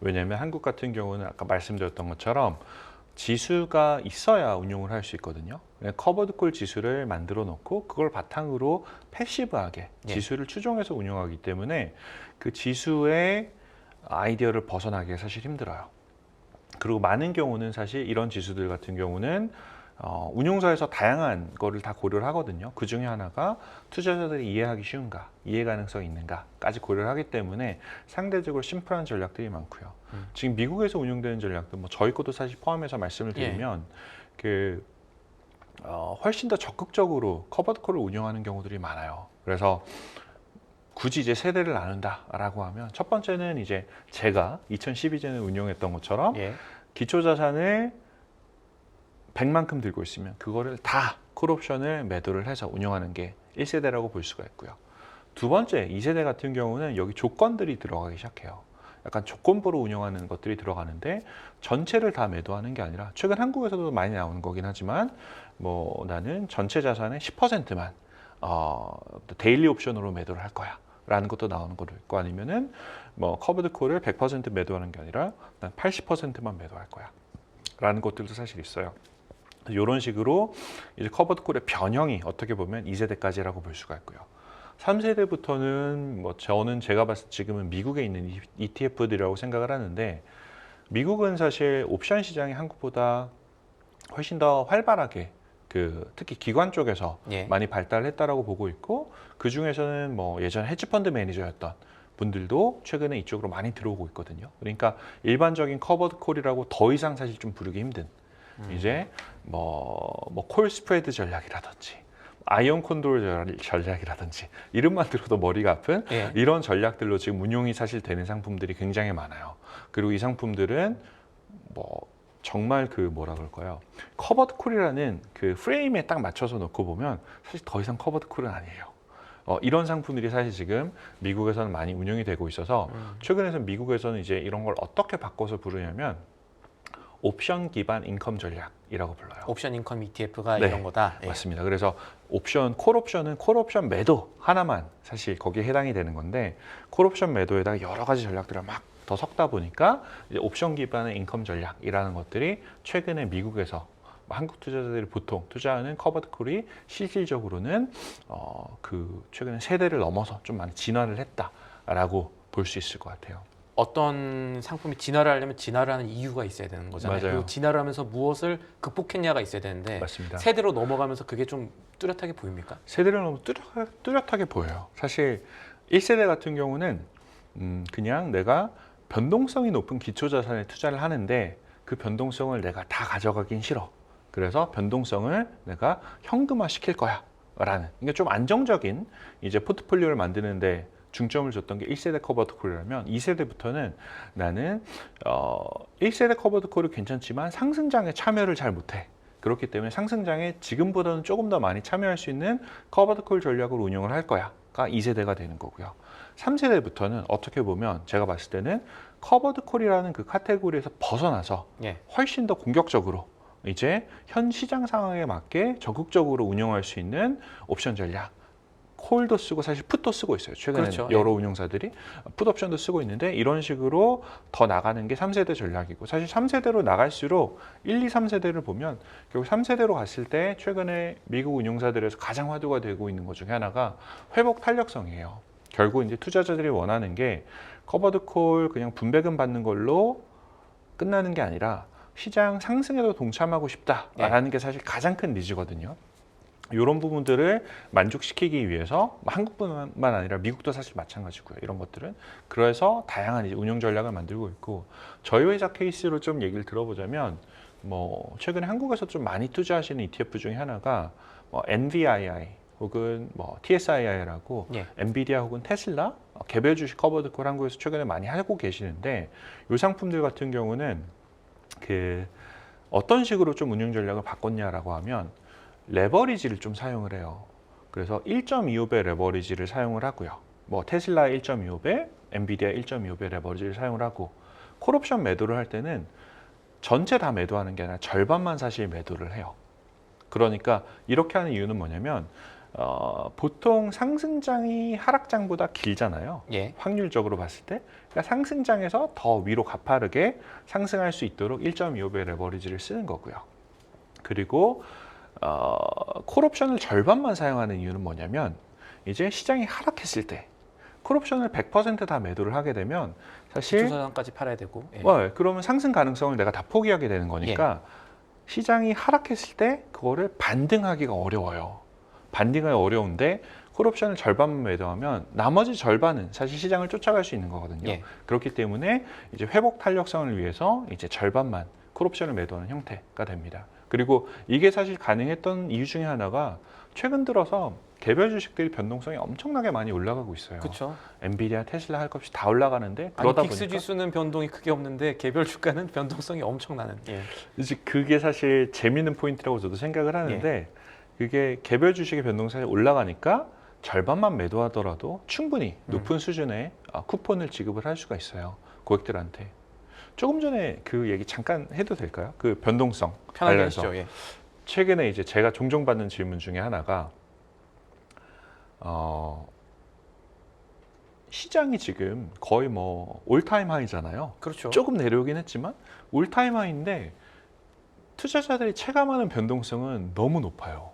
왜냐하면 한국 같은 경우는 아까 말씀드렸던 것처럼 지수가 있어야 운용을 할 수 있거든요. 커버드콜 지수를 만들어 놓고 그걸 바탕으로 패시브하게 예. 지수를 추종해서 운용하기 때문에 그 지수의 아이디어를 벗어나기가 사실 힘들어요. 그리고 많은 경우는 사실 이런 지수들 같은 경우는 운용사에서 다양한 거를 다 고려를 하거든요. 그 중에 하나가 투자자들이 이해하기 쉬운가, 이해 가능성이 있는가까지 고려를 하기 때문에 상대적으로 심플한 전략들이 많고요. 지금 미국에서 운용되는 전략도 뭐 저희 것도 사실 포함해서 말씀을 드리면 훨씬 더 적극적으로 커버드콜을 운영하는 경우들이 많아요. 그래서 굳이 이제 세대를 나눈다라고 하면 첫 번째는 이제 제가 2012년에 운용했던 것처럼 기초자산을 100만큼 들고 있으면 그거를 다 콜옵션을 매도를 해서 운영하는 게 1세대라고 볼 수가 있고요. 두 번째, 2세대 같은 경우는 여기 조건들이 들어가기 시작해요. 약간 조건부로 운영하는 것들이 들어가는데 전체를 다 매도하는 게 아니라 최근 한국에서도 많이 나오는 거긴 하지만 뭐 나는 전체 자산의 10%만 데일리 옵션으로 매도를 할 거야 라는 것도 나오는 것도 있고 아니면은 뭐 커버드콜을 100% 매도하는 게 아니라 난 80%만 매도할 거야 라는 것들도 사실 있어요. 이런 식으로 이제 커버드콜의 변형이 어떻게 보면 2세대까지라고 볼 수가 있고요. 3세대부터는 뭐 저는 제가 봤을 때 지금은 미국에 있는 ETF들이라고 생각을 하는데 미국은 사실 옵션 시장이 한국보다 훨씬 더 활발하게 특히 기관 쪽에서 예. 많이 발달했다라고 보고 있고 그 중에서는 뭐 예전 헤지펀드 매니저였던 분들도 최근에 이쪽으로 많이 들어오고 있거든요. 그러니까 일반적인 커버드 콜이라고 더 이상 사실 좀 부르기 힘든 이제 콜 스프레드 전략이라든지 아이언 콘도르 전략이라든지 이름만 들어도 머리가 아픈 예. 이런 전략들로 지금 운용이 사실 되는 상품들이 굉장히 많아요. 그리고 이 상품들은 뭐 정말 뭐라 그럴까요? 커버드 콜이라는 그 프레임에 딱 맞춰서 놓고 보면 사실 더 이상 커버드 콜은 아니에요. 이런 상품들이 사실 지금 미국에서는 많이 운영이 되고 있어서 최근에는 미국에서는 이제 이런 걸 어떻게 바꿔서 부르냐면 옵션 기반 인컴 전략이라고 불러요. 옵션 인컴 ETF가 네, 이런 거다. 예. 맞습니다. 그래서 콜 옵션은 콜 옵션 매도 하나만 사실 거기에 해당이 되는 건데 콜 옵션 매도에다가 여러 가지 전략들을 막 더 섞다 보니까 이제 옵션 기반의 인컴 전략이라는 것들이 최근에 미국에서 한국 투자자들이 보통 투자하는 커버드 콜이 실질적으로는 최근에 세대를 넘어서 좀 많이 진화를 했다라고 볼 수 있을 것 같아요. 어떤 상품이 진화를 하려면 진화를 하는 이유가 있어야 되는 거잖아요. 맞아요. 그리고 진화를 하면서 무엇을 극복했냐가 있어야 되는데 맞습니다. 세대로 넘어가면서 그게 좀 뚜렷하게 보입니까? 세대를 너무 뚜렷하게 보여요. 사실 1세대 같은 경우는 그냥 내가 변동성이 높은 기초자산에 투자를 하는데 그 변동성을 내가 다 가져가긴 싫어. 그래서 변동성을 내가 현금화 시킬 거야 라는 이게 좀 안정적인 이제 포트폴리오를 만드는데 중점을 줬던 게 1세대 커버드 콜이라면 2세대부터는 나는 1세대 커버드 콜이 괜찮지만 상승장에 참여를 잘 못해. 그렇기 때문에 상승장에 지금보다는 조금 더 많이 참여할 수 있는 커버드 콜 전략을 운영을 할 거야가 2세대가 되는 거고요. 3세대부터는 어떻게 보면 제가 봤을 때는 커버드 콜이라는 그 카테고리에서 벗어나서 예. 훨씬 더 공격적으로 이제 현 시장 상황에 맞게 적극적으로 운영할 수 있는 옵션 전략 콜도 쓰고 사실 풋도 쓰고 있어요. 최근에 그렇죠. 여러 운용사들이 풋 옵션도 쓰고 있는데 이런 식으로 더 나가는 게 3세대 전략이고 사실 3세대로 나갈수록 1, 2, 3세대를 보면 결국 3세대로 갔을 때 최근에 미국 운용사들에서 가장 화두가 되고 있는 것 중에 하나가 회복 탄력성이에요. 결국 이제 투자자들이 원하는 게 커버드 콜 그냥 분배금 받는 걸로 끝나는 게 아니라 시장 상승에도 동참하고 싶다라는 게 사실 가장 큰 니즈거든요. 이런 부분들을 만족시키기 위해서 한국뿐만 아니라 미국도 사실 마찬가지고요. 이런 것들은 그래서 다양한 이제 운영 전략을 만들고 있고 저희 회사 케이스로 좀 얘기를 들어보자면 뭐 최근에 한국에서 좀 많이 투자하시는 ETF 중에 하나가 NVII 혹은 TSII라고 예. 엔비디아 혹은 테슬라 개별 주식 커버드 콜 한국에서 최근에 많이 하고 계시는데 이 상품들 같은 경우는 어떤 식으로 좀 운영 전략을 바꿨냐라고 하면 레버리지를 좀 사용을 해요. 그래서 1.25배 레버리지를 사용을 하고요. 테슬라 1.25배, 엔비디아 1.25배 레버리지를 사용을 하고 콜옵션 매도를 할 때는 전체 다 매도하는 게 아니라 절반만 사실 매도를 해요. 그러니까 이렇게 하는 이유는 뭐냐면 보통 상승장이 하락장보다 길잖아요. 예. 확률적으로 봤을 때. 그러니까 상승장에서 더 위로 가파르게 상승할 수 있도록 1.25배 레버리지를 쓰는 거고요. 그리고 콜옵션을 절반만 사용하는 이유는 뭐냐면 이제 시장이 하락했을 때 콜옵션을 100% 다 매도를 하게 되면 사실 기초자산까지 팔아야 되고. 예. 그러면 상승 가능성을 내가 다 포기하게 되는 거니까 시장이 하락했을 때 그거를 반등하기가 어려워요. 반등하기 어려운데 콜옵션을 절반만 매도하면 나머지 절반은 사실 시장을 쫓아갈 수 있는 거거든요. 예. 그렇기 때문에 이제 회복 탄력성을 위해서 이제 절반만 콜옵션을 매도하는 형태가 됩니다. 그리고 이게 사실 가능했던 이유 중에 하나가 최근 들어서 개별 주식들이 변동성이 엄청나게 많이 올라가고 있어요. 그렇죠. 엔비디아, 테슬라 할 것 없이 다 올라가는데 아니, 그러다 픽스 보니까 지수는 변동이 크게 없는데 개별 주가는 변동성이 엄청나는. 예. 이제 그게 사실 재미있는 포인트라고 저도 생각을 하는데 그게 개별 주식의 변동성이 올라가니까 절반만 매도하더라도 충분히 높은 수준의 쿠폰을 지급을 할 수가 있어요. 고객들한테. 조금 전에 그 얘기 잠깐 해도 될까요? 그 변동성 편하게 관련해서. 하시죠. 예. 최근에 이제 제가 종종 받는 질문 중에 하나가 시장이 지금 거의 올타임 하이잖아요. 그렇죠. 조금 내려오긴 했지만 올타임 하이인데 투자자들이 체감하는 변동성은 너무 높아요.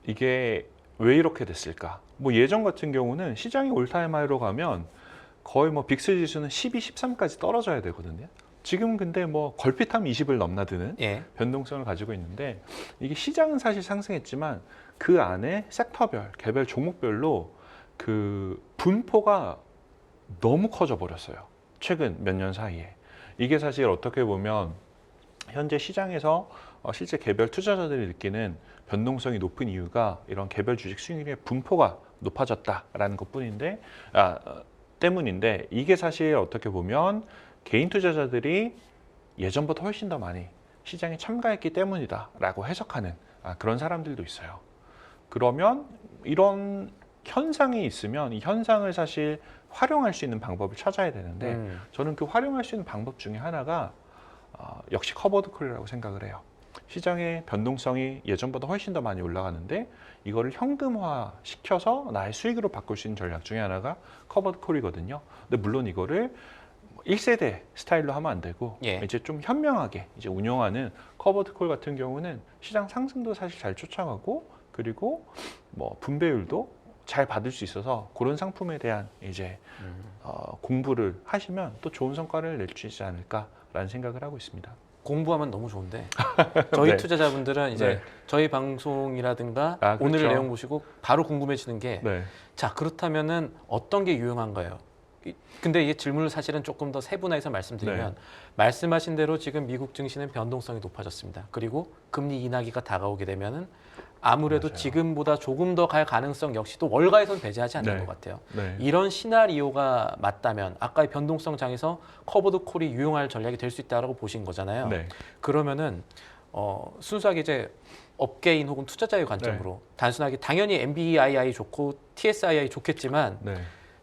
이게 왜 이렇게 됐을까? 예전 같은 경우는 시장이 올타임 하이로 가면 거의 뭐 빅스 지수는 12, 13까지 떨어져야 되거든요. 지금 근데 뭐 걸핏하면 20을 넘나드는 예. 변동성을 가지고 있는데 이게 시장은 사실 상승했지만 그 안에 섹터별, 개별 종목별로 그 분포가 너무 커져 버렸어요. 최근 몇 년 사이에. 이게 사실 어떻게 보면 현재 시장에서 실제 개별 투자자들이 느끼는 변동성이 높은 이유가 이런 개별 주식 수익률의 분포가 높아졌다라는 것뿐인데 때문인데 이게 사실 어떻게 보면 개인 투자자들이 예전보다 훨씬 더 많이 시장에 참가했기 때문이다라고 해석하는 그런 사람들도 있어요. 그러면 이런 현상이 있으면 이 현상을 사실 활용할 수 있는 방법을 찾아야 되는데 저는 그 활용할 수 있는 방법 중에 하나가 역시 커버드 콜이라고 생각을 해요. 시장의 변동성이 예전보다 훨씬 더 많이 올라가는데 이거를 현금화 시켜서 나의 수익으로 바꿀 수 있는 전략 중에 하나가 커버드 콜이거든요. 근데 물론 이거를 1세대 스타일로 하면 안 되고 예. 이제 좀 현명하게 이제 운영하는 커버드 콜 같은 경우는 시장 상승도 사실 잘 쫓아가고 그리고 뭐 분배율도 잘 받을 수 있어서 그런 상품에 대한 이제 공부를 하시면 또 좋은 성과를 낼 수 있지 않을까라는 생각을 하고 있습니다. 공부하면 너무 좋은데 저희 네. 투자자분들은 이제 네. 저희 방송이라든가 그렇죠. 오늘 내용 보시고 바로 궁금해지는 게 네. 자, 그렇다면은 어떤 게 유용한가요? 근데 이 질문을 사실은 조금 더 세분화해서 말씀드리면 네. 말씀하신 대로 지금 미국 증시는 변동성이 높아졌습니다. 그리고 금리 인하기가 다가오게 되면은 아무래도 맞아요. 지금보다 조금 더 갈 가능성 역시도 월가에선 배제하지 않는 네. 것 같아요. 네. 이런 시나리오가 맞다면 아까의 변동성 장에서 커버드 콜이 유용할 전략이 될 수 있다고 보신 거잖아요. 네. 그러면은 순수하게 이제 업계인 혹은 투자자의 관점으로 단순하게 당연히 MBII 좋고 TSII 좋겠지만 네.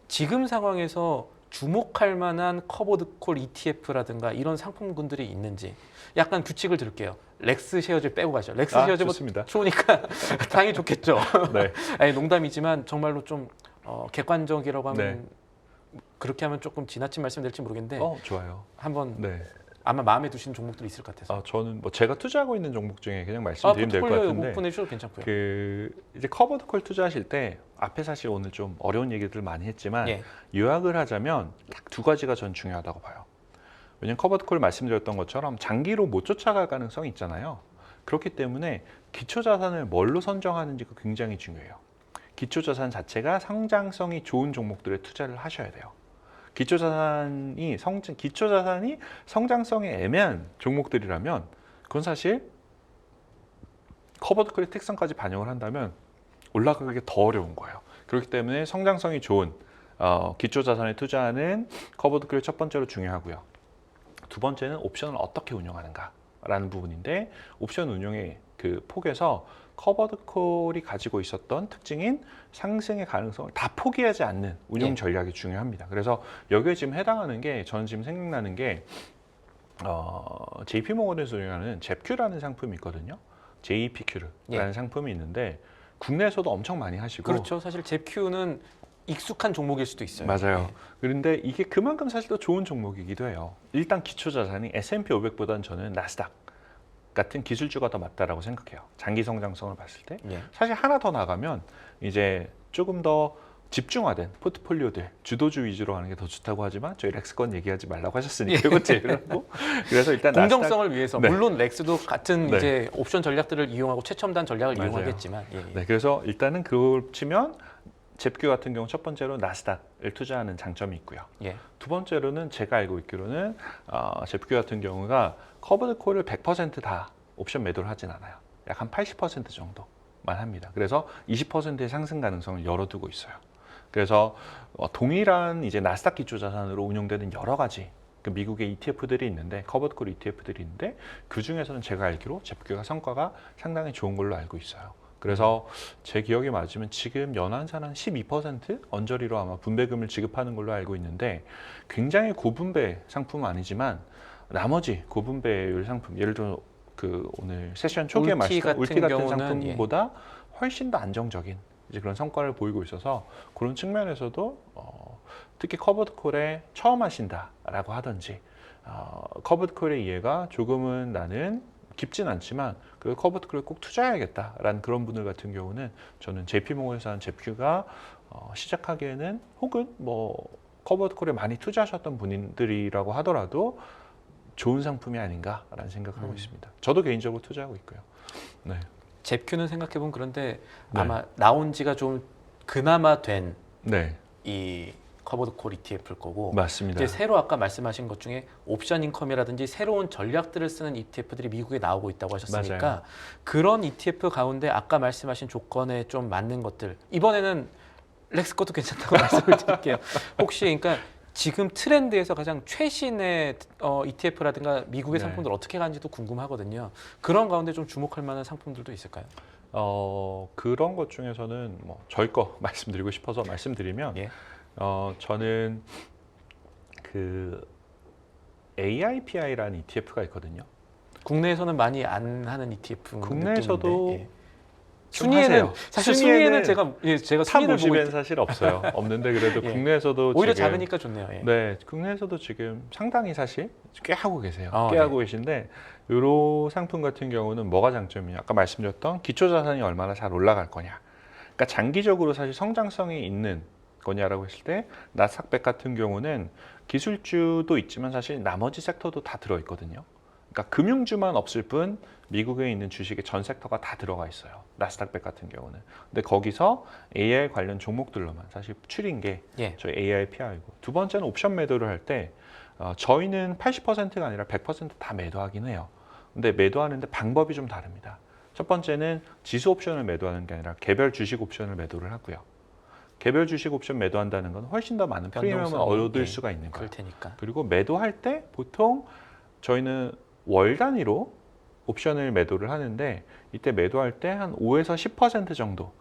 지금 상황에서 주목할 만한 커버드 콜 ETF라든가 이런 상품군들이 있는지 약간 규칙을 들을게요. 렉스 쉐어즈 빼고 가죠. 렉스 쉐어즈 뭐 좋습니다. 좋으니까 당연히 좋겠죠. 네. 아니, 농담이지만 정말로 좀 객관적이라고 하면 네. 그렇게 하면 조금 지나친 말씀이 될지 모르겠는데 좋아요. 한번 네. 아마 마음에 드시는 종목들이 있을 것 같아서. 저는 뭐 제가 투자하고 있는 종목 중에 그냥 말씀드리면 될 것 포트폴리오 같은데 오픈해 주셔도 괜찮고요. 그 이제 커버드 콜 투자하실 때 앞에 사실 오늘 좀 어려운 얘기들 많이 했지만 예. 요약을 하자면 딱 두 가지가 전 중요하다고 봐요. 왜냐면 커버드 콜 말씀드렸던 것처럼 장기로 못 쫓아갈 가능성이 있잖아요. 그렇기 때문에 기초 자산을 뭘로 선정하는지가 굉장히 중요해요. 기초 자산 자체가 성장성이 좋은 종목들에 투자를 하셔야 돼요. 기초 자산이 성장성이 애매한 종목들이라면 그건 사실 커버드 콜의 특성까지 반영을 한다면 올라가기 더 어려운 거예요. 그렇기 때문에 성장성이 좋은 기초 자산에 투자하는 커버드 콜이 첫 번째로 중요하고요. 두 번째는 옵션을 어떻게 운영하는가라는 부분인데 옵션 운용의 그 폭에서 커버드 콜이 가지고 있었던 특징인 상승의 가능성을 다 포기하지 않는 운용 전략이 중요합니다. 그래서 여기에 지금 해당하는 게 저는 지금 생각나는 게 JP모건에서 운영하는 잽큐라는 상품이 있거든요. JPQ라는 상품이 있는데 국내에서도 엄청 많이 하시고 그렇죠. 사실 잽큐는 익숙한 종목일 수도 있어요. 맞아요. 네. 그런데 이게 그만큼 사실 또 좋은 종목이기도 해요. 일단 기초 자산이 S&P 500보다는 저는 나스닥 같은 기술주가 더 맞다라고 생각해요. 장기 성장성을 봤을 때. 예. 사실 하나 더 나가면 이제 조금 더 집중화된 포트폴리오들 주도주 위주로 하는 게 더 좋다고 하지만 저희 렉스건 얘기하지 말라고 하셨으니까 그건 제외로 하고 그래서 일단 공정성을 위해서 네. 물론 렉스도 같은 네. 이제 옵션 전략들을 이용하고 최첨단 전략을 맞아요. 이용하겠지만 네, 그래서 일단은 그걸 치면 잽큐 같은 경우 첫 번째로 나스닥을 투자하는 장점이 있고요. 예. 두 번째로는 제가 알고 있기로는 잽큐 같은 경우가 커버드 콜을 100%다 옵션 매도를 하진 않아요. 약 한 80% 정도만 합니다. 그래서 20%의 상승 가능성을 열어두고 있어요. 그래서 동일한 이제 나스닥 기초 자산으로 운용되는 여러 가지 그 미국의 ETF들이 있는데 커버드 콜 ETF들이 있는데 그 중에서는 제가 알기로 잽큐가 성과가 상당히 좋은 걸로 알고 있어요. 그래서 제 기억이 맞으면 지금 연환산 한 12% 언저리로 아마 분배금을 지급하는 걸로 알고 있는데 굉장히 고분배 상품은 아니지만 나머지 고분배율 상품 예를 들어 그 오늘 세션 초기에 말씀드린 울티 같은 경우는 상품보다 훨씬 더 안정적인 이제 그런 성과를 보이고 있어서 그런 측면에서도 특히 커버드 콜에 처음 하신다라고 하든지 커버드 콜의 이해가 조금은 나는 깊진 않지만 그 커버드 콜에 꼭 투자해야겠다라는 그런 분들 같은 경우는 저는 JP모건에서 한 잽큐가 시작하기에는 혹은 뭐 커버드 콜에 많이 투자하셨던 분들이라고 하더라도 좋은 상품이 아닌가라는 생각을 하고 있습니다. 저도 개인적으로 투자하고 있고요. 네. 잽큐는 생각해보면 그런데 네. 아마 나온 지가 좀 그나마 된 네, 이 커버드 콜 ETF일 거고 맞습니다. 이제 새로 아까 말씀하신 것 중에 옵션 인컴이라든지 새로운 전략들을 쓰는 ETF들이 미국에 나오고 있다고 하셨으니까 맞아요. 그런 ETF 가운데 아까 말씀하신 조건에 좀 맞는 것들 이번에는 렉스 것도 괜찮다고 말씀을 드릴게요. 혹시 그러니까 지금 트렌드에서 가장 최신의 ETF라든가 미국의 네. 상품들 어떻게 가는지도 궁금하거든요. 그런 가운데 좀 주목할 만한 상품들도 있을까요? 그런 것 중에서는 뭐 저희 거 말씀드리고 싶어서 말씀드리면 예. 저는 그 AIPI라는 ETF가 있거든요. 국내에서는 많이 안 하는 ETF 국내에서도 느낌인데, 예. 좀 순위에는 하세요. 사실 순위에는 순위에는 제가 탑 순위를 보고 50에는 사실 없어요. 없는데 그래도 예. 국내에서도 오히려 지금 작으니까 좋네요. 예. 네, 국내에서도 지금 상당히 사실 꽤 하고 계세요. 꽤 네. 하고 계신데 요 상품 같은 경우는 뭐가 장점이냐? 아까 말씀드렸던 기초 자산이 얼마나 잘 올라갈 거냐. 그러니까 장기적으로 사실 성장성이 있는 거냐라고 했을 때 나스닥100 같은 경우는 기술주도 있지만 사실 나머지 섹터도 다 들어 있거든요. 그러니까 금융주만 없을 뿐 미국에 있는 주식의 전 섹터가 다 들어가 있어요. 나스닥100 같은 경우는. 근데 거기서 AI 관련 종목들로만 사실 추린 게 예. 저희 AIPI고 두 번째는 옵션 매도를 할 때 저희는 80%가 아니라 100%다 매도하긴 해요. 근데 매도하는데 방법이 좀 다릅니다. 첫 번째는 지수 옵션을 매도하는 게 아니라 개별 주식 옵션을 매도를 하고요. 개별 주식 옵션 매도한다는 건 훨씬 더 많은 프리미엄을 변동성이, 얻을 예, 수가 있는 그럴 거예요. 테니까. 그리고 매도할 때 보통 저희는 월 단위로 옵션을 매도를 하는데 이때 매도할 때 한 5에서 10% 정도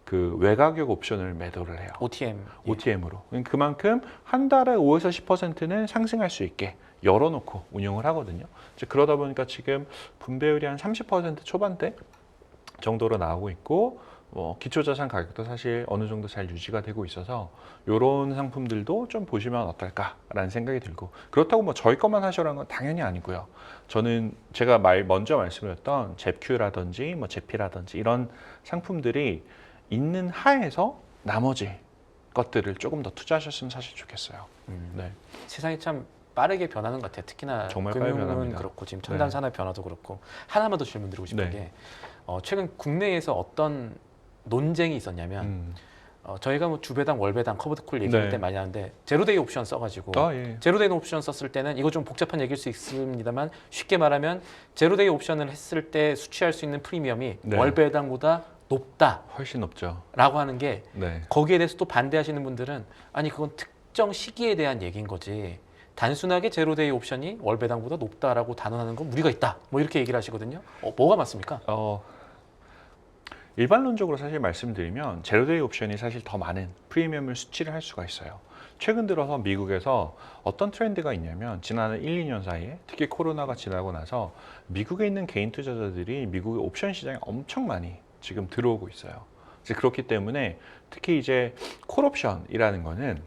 그 외가격 옵션을 매도를 해요. OTM. 예. OTM으로. 그만큼 한 달에 5에서 10%는 상승할 수 있게 열어놓고 운영을 하거든요. 이제 그러다 보니까 지금 분배율이 한 30% 초반대 정도로 나오고 있고 기초자산 가격도 사실 어느 정도 잘 유지가 되고 있어서 이런 상품들도 좀 보시면 어떨까라는 생각이 들고 그렇다고 뭐 저희 것만 하셔라는 건 당연히 아니고요. 저는 제가 먼저 말씀드렸던 잽큐라든지 뭐 제피라든지 이런 상품들이 있는 하에서 나머지 것들을 조금 더 투자하셨으면 사실 좋겠어요. 네. 세상이 참 빠르게 변하는 것 같아요. 특히나 정말 빠르게 금융은 변합니다. 그렇고 지금 첨단 네. 산업 변화도 그렇고 하나만 더 질문드리고 싶은 네. 게 최근 국내에서 어떤 논쟁이 있었냐면 저희가 뭐 주배당, 월배당, 커버드콜 얘기할 네. 때 많이 하는데 제로데이 옵션 써가지고 예. 제로데이 옵션 썼을 때는 이거 좀 복잡한 얘기일 수 있습니다만 쉽게 말하면 제로데이 옵션을 했을 때 수취할 수 있는 프리미엄이 네. 월배당보다 높다라고 훨씬 높죠. 하는 게 네. 거기에 대해서 또 반대하시는 분들은 아니 그건 특정 시기에 대한 얘기인 거지 단순하게 제로데이 옵션이 월배당보다 높다라고 단언하는 건 무리가 있다 뭐 이렇게 얘기를 하시거든요. 뭐가 맞습니까? 일반론적으로 사실 말씀드리면 제로데이 옵션이 사실 더 많은 프리미엄을 수취를 할 수가 있어요. 최근 들어서 미국에서 어떤 트렌드가 있냐면 지난 1, 2년 사이에 특히 코로나가 지나고 나서 미국에 있는 개인 투자자들이 미국의 옵션 시장에 엄청 많이 지금 들어오고 있어요. 이제 그렇기 때문에 특히 이제 콜옵션이라는 거는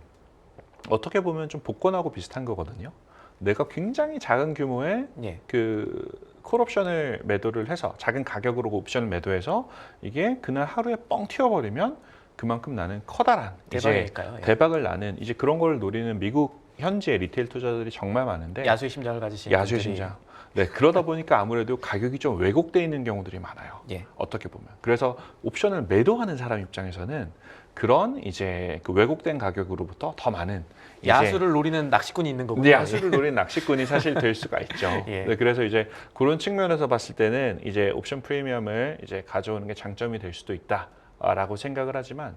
어떻게 보면 좀 복권하고 비슷한 거거든요. 내가 굉장히 작은 규모의 예. 그 콜옵션을 매도를 해서 작은 가격으로 옵션을 매도해서 이게 그날 하루에 뻥 튀어버리면 그만큼 나는 커다란 이제 대박이니까요. 예. 대박을 나는 이제 그런 걸 노리는 미국 현지의 리테일 투자들이 정말 많은데 야수의 심장을 가지신 야수의 분들이 심장. 네, 그러다 보니까 아무래도 가격이 좀 왜곡되어 있는 경우들이 많아요. 예. 어떻게 보면. 그래서 옵션을 매도하는 사람 입장에서는 그런 이제 그 왜곡된 가격으로부터 더 많은 이제 야수를 노리는 낚시꾼이 있는 거군요. 네, 야수를 노린 낚시꾼이 사실 될 수가 있죠. 예. 네, 그래서 이제 그런 측면에서 봤을 때는 이제 옵션 프리미엄을 이제 가져오는 게 장점이 될 수도 있다라고 생각을 하지만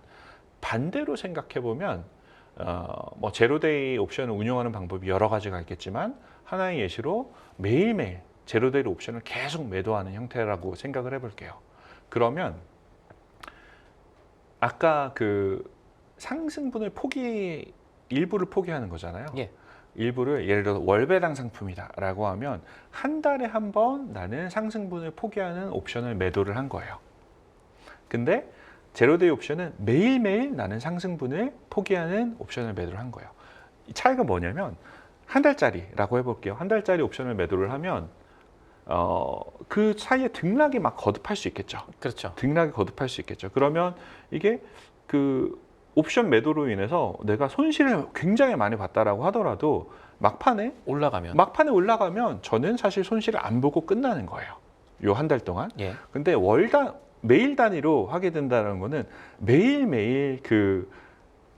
반대로 생각해 보면 뭐 제로데이 옵션을 운용하는 방법이 여러 가지가 있겠지만 하나의 예시로 매일매일 제로데이 옵션을 계속 매도하는 형태라고 생각을 해볼게요. 그러면 아까 그 상승분을 일부를 포기하는 거잖아요. 예. 일부를 예를 들어 월배당 상품이다라고 하면 한 달에 한 번 나는 상승분을 포기하는 옵션을 매도를 한 거예요. 근데 제로데이 옵션은 매일매일 나는 상승분을 포기하는 옵션을 매도를 한 거예요. 이 차이가 뭐냐면 한 달짜리라고 해볼게요. 한 달짜리 옵션을 매도를 하면 그 사이에 등락이 막 거듭할 수 있겠죠. 그렇죠. 등락이 거듭할 수 있겠죠. 그러면 이게 그 옵션 매도로 인해서 내가 손실을 굉장히 많이 봤다라고 하더라도 막판에 올라가면 저는 사실 손실을 안 보고 끝나는 거예요. 요 한 달 동안. 예. 근데 매일 단위로 하게 된다는 거는 매일매일 그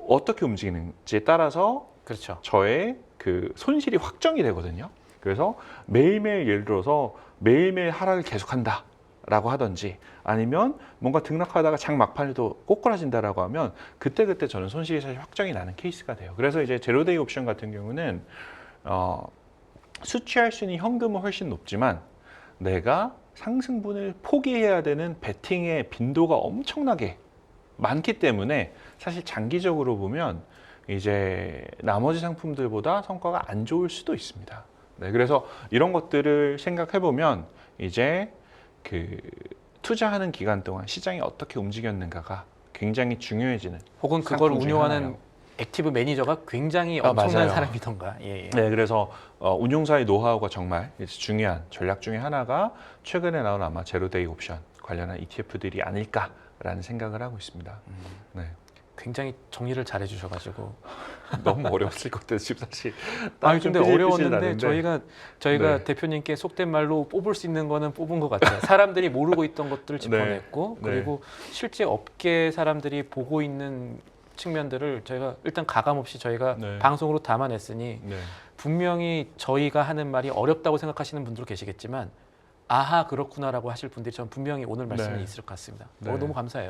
어떻게 움직이는지에 따라서 그렇죠. 저의 그 손실이 확정이 되거든요. 그래서 매일매일 예를 들어서 매일매일 하락을 계속한다 라고 하든지 아니면 뭔가 등락하다가 장 막판에도 꼬꾸라진다라고 하면 그때그때 저는 손실이 사실 확정이 나는 케이스가 돼요. 그래서 이제 제로데이 옵션 같은 경우는 수취할 수 있는 현금은 훨씬 높지만 내가 상승분을 포기해야 되는 베팅의 빈도가 엄청나게 많기 때문에 사실 장기적으로 보면 이제 나머지 상품들보다 성과가 안 좋을 수도 있습니다. 네, 그래서 이런 것들을 생각해 보면 이제 그 투자하는 기간 동안 시장이 어떻게 움직였는가가 굉장히 중요해지는. 혹은 그걸 상품 중에 운용하는 하나예요. 액티브 매니저가 굉장히 아, 엄청난 맞아요. 사람이던가. 예, 예. 네, 그래서 운용사의 노하우가 정말 중요한 전략 중에 하나가 최근에 나온 아마 제로데이 옵션 관련한 ETF들이 아닐까라는 생각을 하고 있습니다. 네, 굉장히 정리를 잘 해주셔가지고. 너무 어려웠을 것 같아요, 지금 사실. 아니 근데 어려웠는데 나는데. 저희가 네. 대표님께 속된 말로 뽑을 수 있는 거는 뽑은 것 같아요. 사람들이 모르고 있던 것들을 짚어냈고 네. 그리고 실제 업계 사람들이 보고 있는 측면들을 저희가 일단 가감 없이 저희가 네. 방송으로 담아냈으니 네. 분명히 저희가 하는 말이 어렵다고 생각하시는 분들도 계시겠지만 아하 그렇구나라고 하실 분들이 전 분명히 오늘 말씀에 네. 있을 것 같습니다. 네. 너무 감사해요.